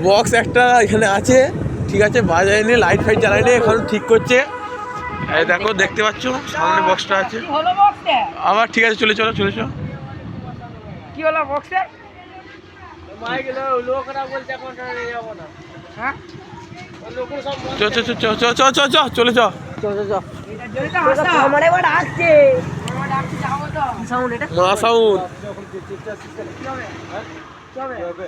Box একটা এখানে আছে, ঠিক আছে, বাজায় নিয়ে লাইট ফাইট জ্বালাই নিয়ে এখন ঠিক করছে। এই দেখো, দেখতে পাচ্ছ সামনে বক্সটা আছে। আবার ঠিক আছে, চলে চলো চলে চলো। কি হলো বক্সে? লোকরা বলছে এখন যাব না। হ্যাঁ, চলে চ। আমার এবার আসছে, যাবো তো। সাউন্ড এটা মা সাউন্ড। কি হবে?